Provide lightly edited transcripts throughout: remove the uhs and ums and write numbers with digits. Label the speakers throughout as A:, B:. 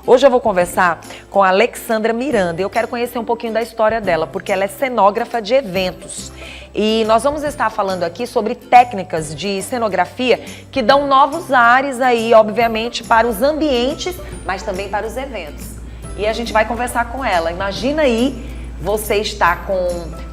A: Hoje eu vou conversar com a Alexandra Miranda. Eu quero conhecer um pouquinho da história dela, porque ela é cenógrafa de eventos. E nós vamos estar falando aqui sobre técnicas de cenografia que dão novos ares aí, obviamente, para os ambientes, mas também para os eventos. E a gente vai conversar com ela. Imagina aí você está com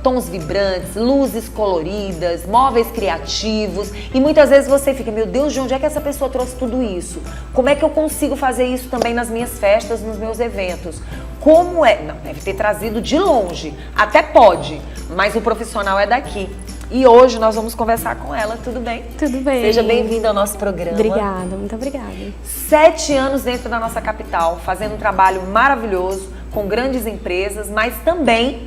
A: tons vibrantes, luzes coloridas, móveis criativos e muitas vezes você fica, meu Deus, de onde é que essa pessoa trouxe tudo isso? Como é que eu consigo fazer isso também nas minhas festas, nos meus eventos? Como é? Não, deve ter trazido de longe, até pode, mas o profissional é daqui. E hoje nós vamos conversar com ela, tudo bem?
B: Tudo bem.
A: Seja bem-vinda ao nosso programa.
B: Obrigada, muito obrigada.
A: 7 anos dentro da nossa capital, fazendo um trabalho maravilhoso, com grandes empresas, mas também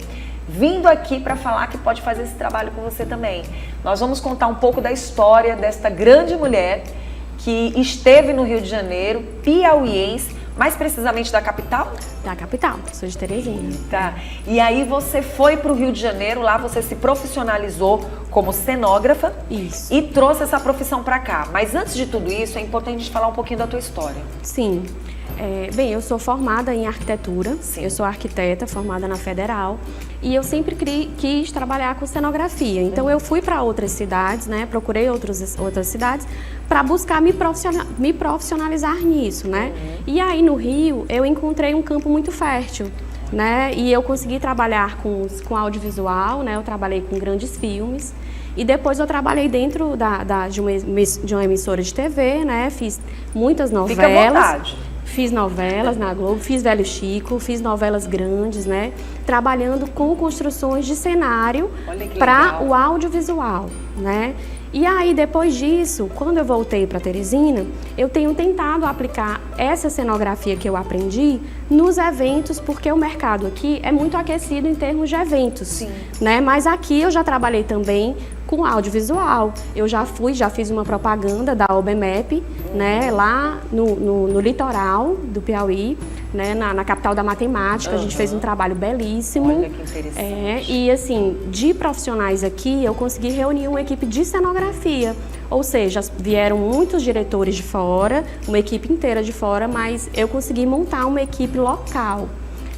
A: vindo aqui para falar que pode fazer esse trabalho com você também. Nós vamos contar um pouco da história desta grande mulher que esteve no Rio de Janeiro, piauiense, mais precisamente da capital?
B: Da capital, sou de Teresina.
A: Tá. E aí você foi para o Rio de Janeiro, lá você se profissionalizou como cenógrafa.
B: Isso.
A: E trouxe essa profissão para cá. Mas antes de tudo isso, é importante a gente falar um pouquinho da tua história.
B: Sim. Bem, eu sou formada em arquitetura.
A: Sim.
B: Eu sou arquiteta, formada na Federal. E eu sempre quis trabalhar com cenografia. Então eu fui para outras cidades, né? Procurei outras cidades para buscar me profissionalizar nisso, né? E aí no Rio eu encontrei um campo muito fértil, né? E eu consegui trabalhar com audiovisual, né? Eu trabalhei com grandes filmes. E depois eu trabalhei dentro de uma emissora de TV, né? Fiz muitas novelas.
A: Fica à vontade.
B: Fiz novelas na Globo, fiz Velho Chico, fiz novelas grandes, né? Trabalhando com construções de cenário para o audiovisual, né? E aí, depois disso, quando eu voltei para Teresina, eu tenho tentado aplicar essa cenografia que eu aprendi nos eventos, porque o mercado aqui é muito aquecido em termos de eventos.
A: Sim.
B: Né? Mas aqui eu já trabalhei também com audiovisual. Eu já fiz uma propaganda da OBMEP, né? Lá no litoral do Piauí, né? Na capital da matemática. A gente fez um trabalho belíssimo.
A: Olha que interessante.
B: E assim, de profissionais aqui, eu consegui reunir uma equipe de cenografia. Ou seja, vieram muitos diretores de fora, uma equipe inteira de fora, mas eu consegui montar uma equipe local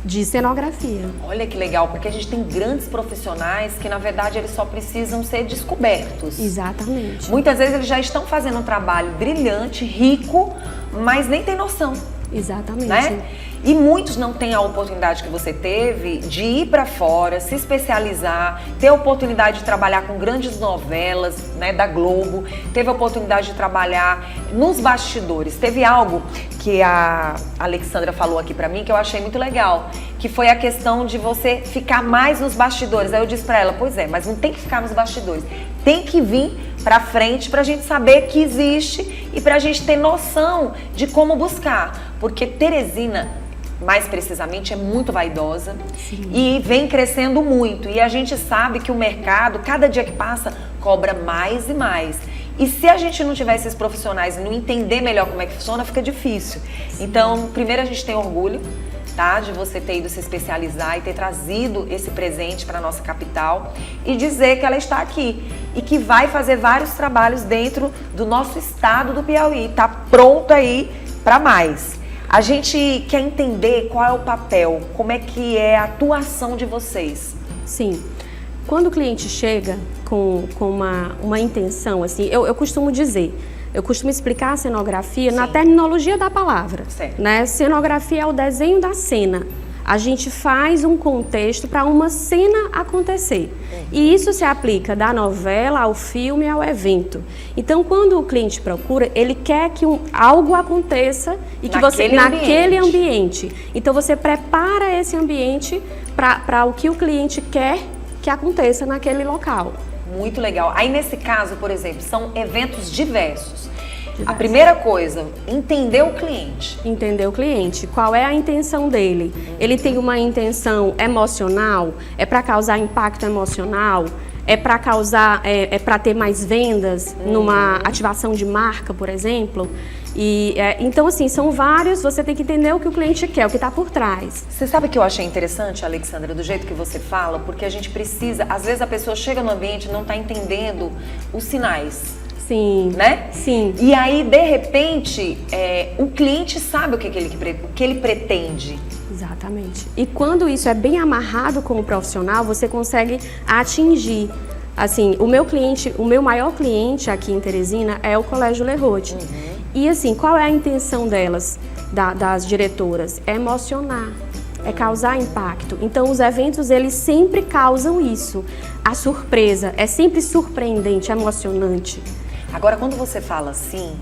B: de cenografia.
A: Olha que legal, porque a gente tem grandes profissionais que, na verdade, eles só precisam ser descobertos.
B: Exatamente.
A: Muitas vezes eles já estão fazendo um trabalho brilhante, rico, mas nem tem noção.
B: Exatamente.
A: Né? E muitos não têm a oportunidade que você teve de ir para fora, se especializar, ter a oportunidade de trabalhar com grandes novelas, né, da Globo, teve a oportunidade de trabalhar nos bastidores. Teve algo que a Alexandra falou aqui para mim que eu achei muito legal, que foi a questão de você ficar mais nos bastidores. Aí eu disse para ela, pois é, mas não tem que ficar nos bastidores, tem que vir para frente pra gente saber que existe e pra gente ter noção de como buscar, porque Teresina, mais precisamente, é muito vaidosa. Sim. E vem crescendo muito. E a gente sabe que o mercado, cada dia que passa, cobra mais e mais. E se a gente não tiver esses profissionais e não entender melhor como é que funciona, fica difícil. Sim. Então, primeiro a gente tem orgulho, tá, de você ter ido se especializar e ter trazido esse presente para a nossa capital e dizer que ela está aqui e que vai fazer vários trabalhos dentro do nosso estado do Piauí. Está pronto aí para mais. A gente quer entender qual é o papel, como é que é a atuação de vocês.
B: Sim. Quando o cliente chega com uma intenção, assim, eu costumo dizer, eu costumo explicar a cenografia na terminologia da palavra.
A: Certo.
B: Né? Cenografia é o desenho da cena. A gente faz um contexto para uma cena acontecer. E isso se aplica da novela ao filme ao evento. Então, quando o cliente procura, ele quer que algo aconteça e que naquele ambiente. Então, você prepara esse ambiente para o que o cliente quer que aconteça naquele local.
A: Muito legal. Aí, nesse caso, por exemplo, são eventos diversos. A primeira coisa, entender o cliente.
B: Entender o cliente. Qual é a intenção dele? Ele tem uma intenção emocional? É para causar impacto emocional? É para causar, para ter mais vendas numa ativação de marca, por exemplo? Então, assim, são vários, você tem que entender o que o cliente quer, o que está por trás.
A: Você sabe o que eu achei interessante, Alexandra, do jeito que você fala? Porque a gente precisa, às vezes a pessoa chega no ambiente e não está entendendo os sinais.
B: Sim.
A: Né?
B: Sim.
A: E aí, de repente, o cliente sabe o que ele pretende.
B: Exatamente. E quando isso é bem amarrado como profissional, você consegue atingir. Assim, o meu maior cliente aqui em Teresina é o Colégio Lerrote. E assim, qual é a intenção delas, das diretoras? É emocionar, é causar impacto. Então, os eventos, eles sempre causam isso. A surpresa é sempre surpreendente, emocionante.
A: Agora, quando você fala assim,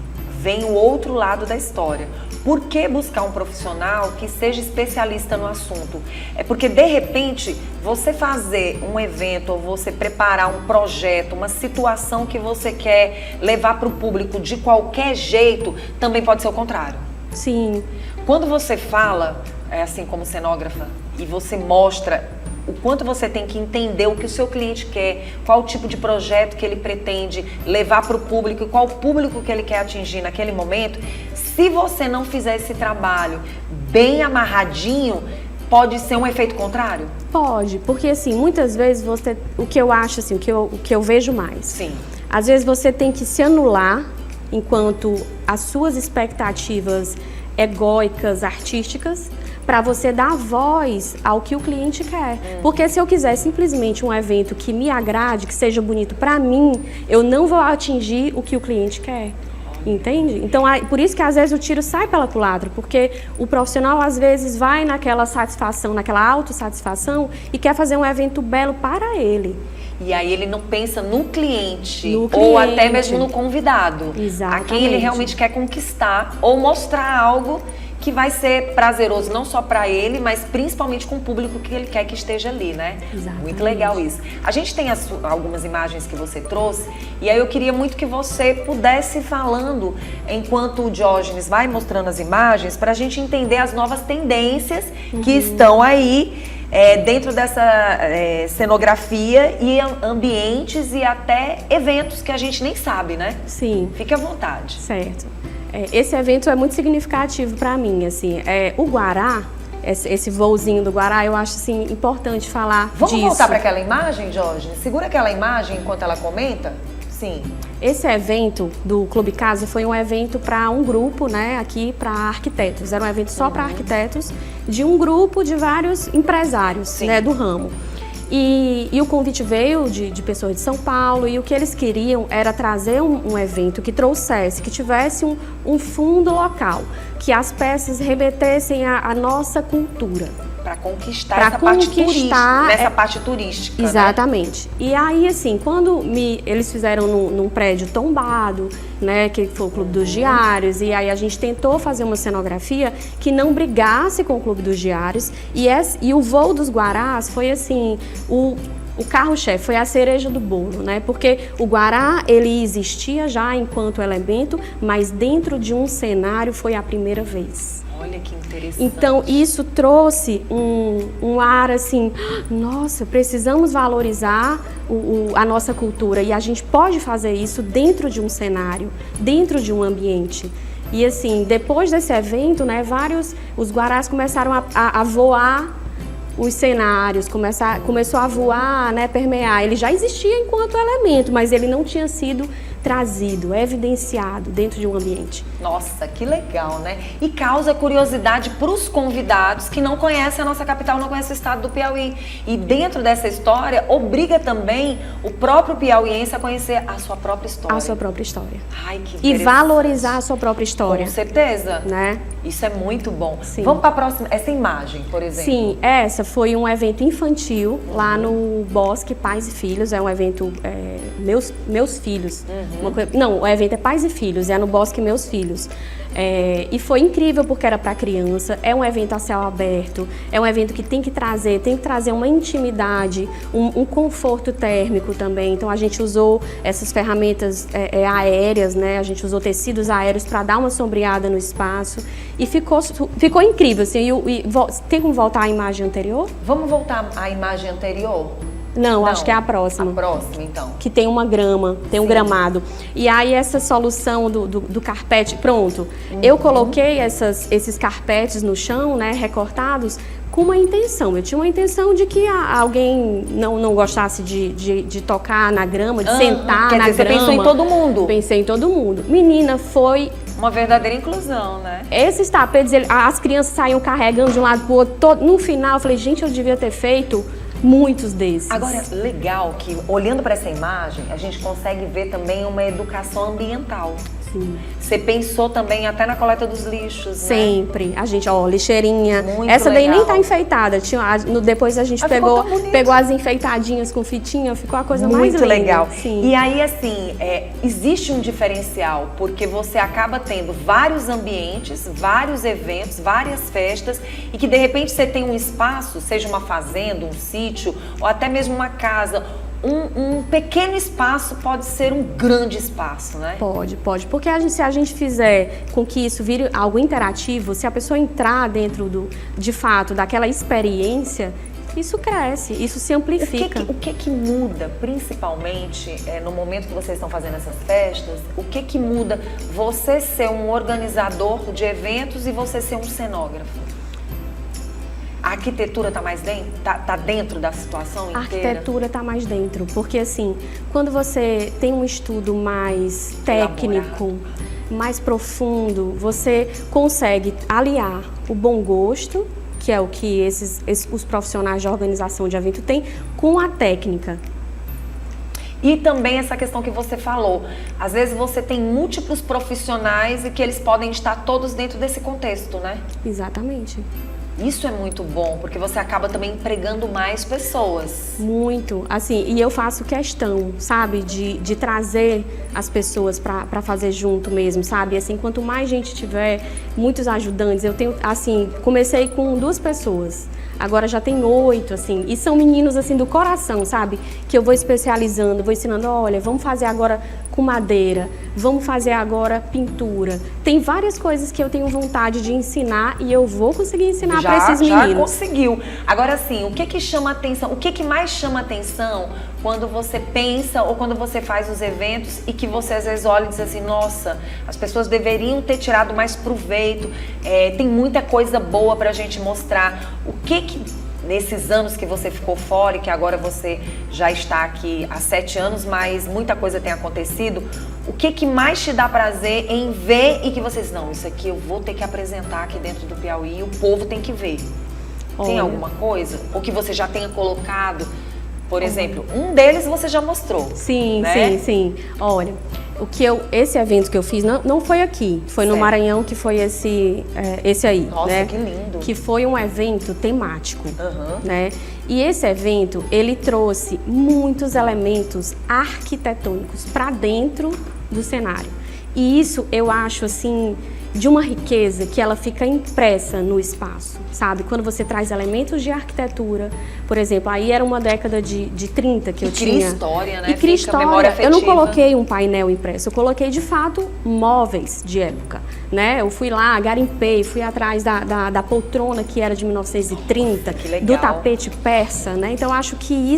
A: vem o outro lado da história. Por que buscar um profissional que seja especialista no assunto? É porque, de repente, você fazer um evento ou você preparar um projeto, uma situação que você quer levar para o público de qualquer jeito, também pode ser o contrário.
B: Sim.
A: Quando você fala, assim como cenógrafa, e você mostra o quanto você tem que entender o que o seu cliente quer, qual o tipo de projeto que ele pretende levar para o público e qual o público que ele quer atingir naquele momento, se você não fizer esse trabalho bem amarradinho, pode ser um efeito contrário?
B: Pode, porque assim, muitas vezes o que eu acho, assim, o que eu vejo mais.
A: Sim.
B: Às vezes você tem que se anular enquanto as suas expectativas egóicas, artísticas, para você dar voz ao que o cliente quer. Porque se eu quiser simplesmente um evento que me agrade, que seja bonito para mim, eu não vou atingir o que o cliente quer. Entende? Então, por isso que às vezes o tiro sai pela culatra, porque o profissional às vezes vai naquela satisfação, naquela autossatisfação e quer fazer um evento belo para ele.
A: E aí ele não pensa no cliente,
B: No
A: ou
B: cliente.
A: até mesmo no convidado.
B: Exatamente.
A: A quem ele realmente quer conquistar ou mostrar algo que vai ser prazeroso não só para ele, mas principalmente com o público que ele quer que esteja ali, né?
B: Exatamente.
A: Muito legal isso. A gente tem algumas imagens que você trouxe, e aí eu queria muito que você pudesse ir falando, enquanto o Diógenes vai mostrando as imagens, para a gente entender as novas tendências que estão aí dentro dessa cenografia e ambientes e até eventos que a gente nem sabe, né?
B: Sim.
A: Fique à vontade.
B: Certo. Esse evento é muito significativo para mim, assim. O Guará, esse voozinho do Guará, eu acho, assim, importante falar disso.
A: Vamos voltar para aquela imagem, Jorge? Segura aquela imagem enquanto ela comenta. Sim.
B: Esse evento do Clube Casa foi um evento para um grupo, né, aqui para arquitetos. Era um evento só para arquitetos, de um grupo de vários empresários, né, do ramo. E o convite veio de pessoas de São Paulo, e o que eles queriam era trazer um evento que trouxesse, que tivesse um fundo local, que as peças remetessem à nossa cultura.
A: Para conquistar essa parte turística, nessa parte turística.
B: Exatamente. Né? E aí, assim, quando eles fizeram num prédio tombado, né, que foi o Clube dos Diários, e aí a gente tentou fazer uma cenografia que não brigasse com o Clube dos Diários, e o voo dos Guarás foi assim, o carro-chefe, foi a cereja do bolo, né? Porque o Guará, ele existia já enquanto elemento, mas dentro de um cenário foi a primeira vez.
A: Olha que interessante.
B: Então, isso trouxe um ar assim, nossa, precisamos valorizar a nossa cultura, e a gente pode fazer isso dentro de um cenário, dentro de um ambiente. E assim, depois desse evento, né, os Guarás começaram a voar os cenários, começou a voar, né, permear. Ele já existia enquanto elemento, mas ele não tinha sido trazido, evidenciado dentro de um ambiente.
A: Nossa, que legal, né? E causa curiosidade para os convidados que não conhecem a nossa capital, não conhecem o estado do Piauí. E dentro dessa história, obriga também o próprio piauiense a conhecer a sua própria história.
B: A sua própria história.
A: Ai, que
B: interessante. E valorizar a sua própria história.
A: Com certeza.
B: Né?
A: Isso é muito bom.
B: Sim.
A: Vamos para a próxima, essa imagem, por exemplo.
B: Sim, essa foi um evento infantil lá no Bosque Pais e Filhos. É um evento Meus Filhos. Não, o evento é Pais e Filhos, é no Bosque Meus Filhos. E foi incrível porque era para criança, é um evento a céu aberto, é um evento que tem que trazer uma intimidade, um conforto térmico também. Então a gente usou essas ferramentas aéreas, né? A gente usou tecidos aéreos para dar uma sombreada no espaço e ficou incrível. Assim, tem como voltar à imagem anterior?
A: Vamos voltar à imagem anterior?
B: Não, acho que é a próxima.
A: A próxima, então.
B: Que tem uma grama, tem um gramado. E aí essa solução do carpete, pronto. Eu coloquei esses carpetes no chão, né, recortados, com uma intenção. Eu tinha uma intenção de que alguém não gostasse de tocar na grama, de sentar na grama.
A: Você pensou em todo mundo?
B: Pensei em todo mundo. Menina, foi...
A: uma verdadeira inclusão, né?
B: Esses tapetes, as crianças saíam carregando de um lado pro outro. No final, eu falei, gente, eu devia ter feito muitos desses.
A: Agora, legal que, olhando para essa imagem, a gente consegue ver também uma educação ambiental.
B: Sim.
A: Você pensou também até na coleta dos lixos,
B: Sempre.
A: Né?
B: A gente, ó, lixeirinha.
A: Muito
B: essa daí
A: legal.
B: nem tá enfeitada. Depois a gente pegou as enfeitadinhas com fitinha, ficou a coisa mais linda.
A: Muito legal.
B: Sim.
A: E aí, assim, existe um diferencial, porque você acaba tendo vários ambientes, vários eventos, várias festas, e que de repente você tem um espaço, seja uma fazenda, um sítio, ou até mesmo uma casa. Um pequeno espaço pode ser um grande espaço, né?
B: Pode. Porque se a gente fizer com que isso vire algo interativo, se a pessoa entrar dentro de fato, daquela experiência, isso cresce, isso se amplifica.
A: O que muda, principalmente no momento que vocês estão fazendo essas festas, o que muda você ser um organizador de eventos e você ser um cenógrafo? A arquitetura está mais dentro? Tá dentro da situação inteira?
B: A arquitetura está mais dentro, porque assim, quando você tem um estudo mais técnico, mais profundo, você consegue aliar o bom gosto, que é o que os profissionais de organização de evento têm, com a técnica.
A: E também essa questão que você falou, às vezes você tem múltiplos profissionais e que eles podem estar todos dentro desse contexto, né?
B: Exatamente.
A: Isso é muito bom, porque você acaba também empregando mais pessoas.
B: Muito, assim, e eu faço questão, sabe, de trazer as pessoas para fazer junto mesmo, sabe? Assim, quanto mais gente tiver, muitos ajudantes, eu tenho, assim, comecei com 2 pessoas, agora já tem 8, assim, e são meninos, assim, do coração, sabe? Que eu vou especializando, vou ensinando, olha, vamos fazer agora com madeira, vamos fazer agora pintura. Tem várias coisas que eu tenho vontade de ensinar e eu vou conseguir ensinar para esses meninos.
A: Já conseguiu. Agora sim, o que chama atenção, o que mais chama atenção quando você pensa ou quando você faz os eventos e que você às vezes olha e diz assim, nossa, as pessoas deveriam ter tirado mais proveito, tem muita coisa boa pra gente mostrar. O que nesses anos que você ficou fora e que agora você já está aqui há 7 anos, mas muita coisa tem acontecido, o que mais te dá prazer em ver e que você diz, não, isso aqui eu vou ter que apresentar aqui dentro do Piauí e o povo tem que ver? Tem alguma coisa? Ou que você já tenha colocado, por exemplo, um deles você já mostrou.
B: Sim,
A: né?
B: sim. Olha, esse evento que eu fiz não foi aqui, foi no Maranhão, que foi esse aí.
A: Nossa,
B: né?
A: Que lindo!
B: Que foi um evento temático, né? E esse evento, ele trouxe muitos elementos arquitetônicos para dentro do cenário. E isso eu acho, assim, de uma riqueza que ela fica impressa no espaço, sabe? Quando você traz elementos de arquitetura, por exemplo, aí era uma década de 30 que eu tinha.
A: Cria história, né?
B: E cria
A: história. Memória afetiva.
B: Eu não coloquei um painel impresso, eu coloquei de fato móveis de época, né? Eu fui lá, garimpei, fui atrás da poltrona que era de 1930, do tapete persa, né? Então acho que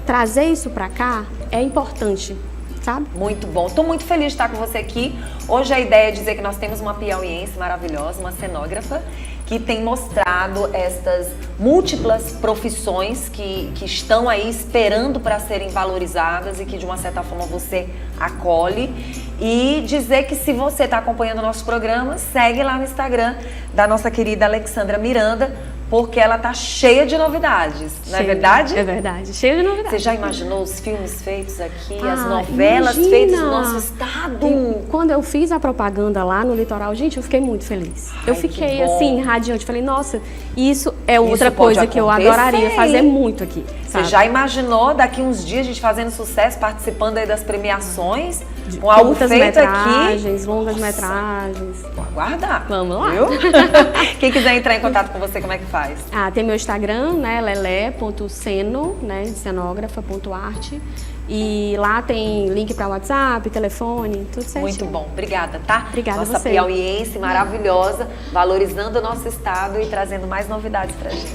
B: trazer isso pra cá é importante. Sabe?
A: Muito bom. Estou muito feliz de estar com você aqui. Hoje a ideia é dizer que nós temos uma piauiense maravilhosa, uma cenógrafa, que tem mostrado estas múltiplas profissões que estão aí esperando para serem valorizadas e que de uma certa forma você acolhe. E dizer que se você está acompanhando o nosso programa, segue lá no Instagram da nossa querida Alexandra Miranda, porque ela tá cheia de novidades, não é verdade?
B: É verdade, cheia de novidades.
A: Você já imaginou os filmes feitos aqui, as novelas feitas no nosso estado?
B: Quando eu fiz a propaganda lá no litoral, gente, eu fiquei muito feliz. Eu fiquei assim, radiante. Falei, nossa, isso é outra coisa que eu adoraria fazer muito aqui.
A: Você já imaginou daqui uns dias a gente fazendo sucesso, participando aí das premiações?
B: Com algo feito aqui? Longas metragens.
A: Vou aguardar.
B: Vamos lá.
A: Viu? Quem quiser entrar em contato com você, como é que faz?
B: Tem meu Instagram, né, lelé.ceno, né, cenógrafa.arte. E lá tem link para WhatsApp, telefone, tudo certo.
A: Muito bom. Obrigada, tá?
B: Obrigada a você.
A: Nossa piauiense maravilhosa, valorizando o nosso estado e trazendo mais novidades pra gente.